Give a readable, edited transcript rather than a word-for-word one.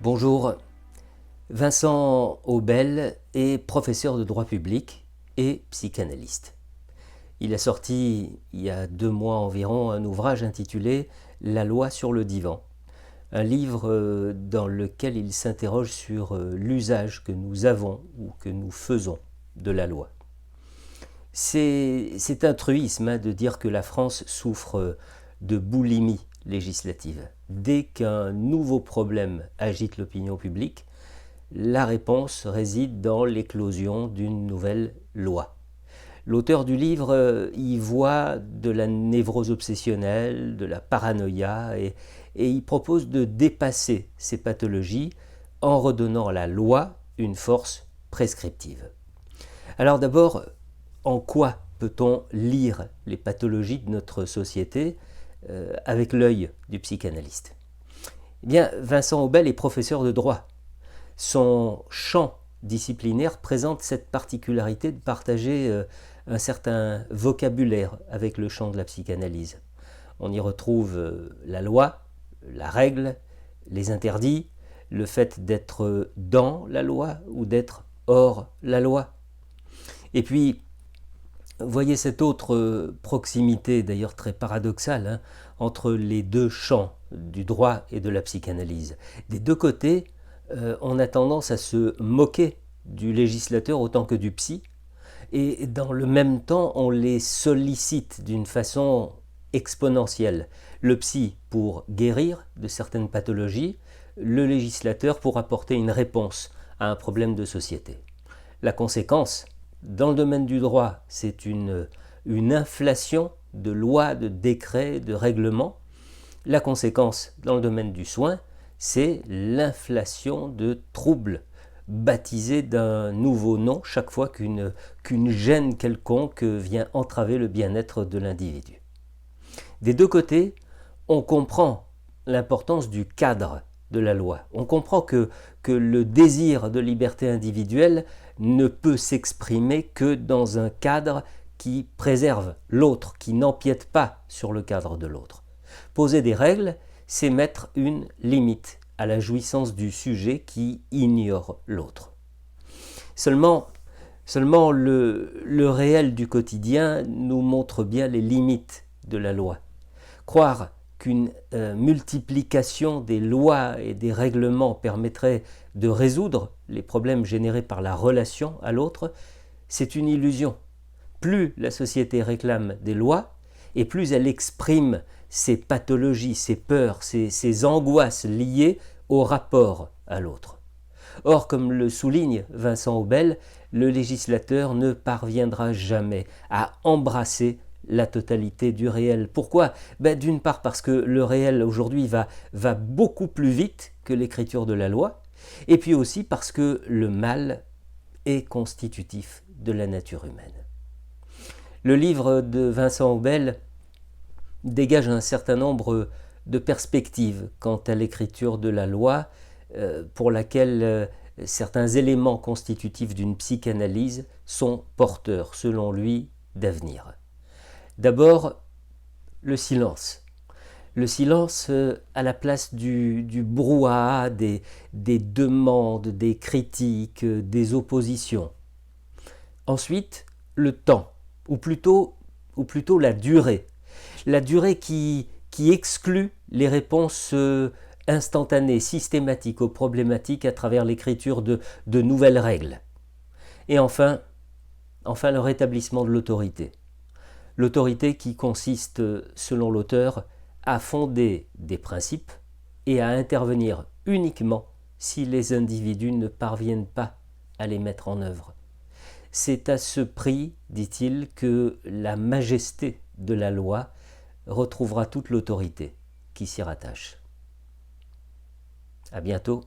Bonjour, Vincent Aubel est professeur de droit public et psychanalyste. Il a sorti il y a 2 mois environ un ouvrage intitulé « La loi sur le divan », un livre dans lequel il s'interroge sur l'usage que nous avons ou que nous faisons de la loi. C'est un truisme de dire que la France souffre de boulimie législative. Dès qu'un nouveau problème agite l'opinion publique, la réponse réside dans l'éclosion d'une nouvelle loi. L'auteur du livre y voit de la névrose obsessionnelle, de la paranoïa, et il propose de dépasser ces pathologies en redonnant à la loi une force prescriptive. Alors d'abord, en quoi peut-on lire les pathologies de notre société avec l'œil du psychanalyste? Eh bien, Vincent Aubel est professeur de droit. Son champ disciplinaire présente cette particularité de partager un certain vocabulaire avec le champ de la psychanalyse. On y retrouve la loi, la règle, les interdits, le fait d'être dans la loi ou d'être hors la loi. Et puis, voyez cette autre proximité, d'ailleurs très paradoxale, entre les deux champs du droit et de la psychanalyse. Des deux côtés, on a tendance à se moquer du législateur autant que du psy, et dans le même temps, on les sollicite d'une façon exponentielle. Le psy pour guérir de certaines pathologies, le législateur pour apporter une réponse à un problème de société. La conséquence, dans le domaine du droit, c'est une inflation de lois, de décrets, de règlements. La conséquence, dans le domaine du soin, c'est l'inflation de troubles, baptisés d'un nouveau nom chaque fois qu'une gêne quelconque vient entraver le bien-être de l'individu. Des deux côtés, on comprend l'importance du cadre de la loi. On comprend que le désir de liberté individuelle ne peut s'exprimer que dans un cadre qui préserve l'autre, qui n'empiète pas sur le cadre de l'autre. Poser des règles, c'est mettre une limite à la jouissance du sujet qui ignore l'autre. Seulement le réel du quotidien nous montre bien les limites de la loi. Croire qu'une multiplication des lois et des règlements permettrait de résoudre les problèmes générés par la relation à l'autre, c'est une illusion. Plus la société réclame des lois, et plus elle exprime ses pathologies, ses peurs, ses angoisses liées au rapport à l'autre. Or, comme le souligne Vincent Aubel, le législateur ne parviendra jamais à embrasser la totalité du réel. Pourquoi ? D'une part parce que le réel aujourd'hui va beaucoup plus vite que l'écriture de la loi, et puis aussi parce que le mal est constitutif de la nature humaine. Le livre de Vincent Aubel dégage un certain nombre de perspectives quant à l'écriture de la loi, pour laquelle certains éléments constitutifs d'une psychanalyse sont porteurs, selon lui, d'avenir. D'abord, le silence. Le silence à la place du brouhaha, des demandes, des critiques, des oppositions. Ensuite, le temps, ou plutôt la durée. La durée qui exclut les réponses instantanées, systématiques aux problématiques à travers l'écriture de nouvelles règles. Et enfin le rétablissement de l'autorité. L'autorité qui consiste, selon l'auteur, à fonder des principes et à intervenir uniquement si les individus ne parviennent pas à les mettre en œuvre. C'est à ce prix, dit-il, que la majesté de la loi retrouvera toute l'autorité qui s'y rattache. À bientôt.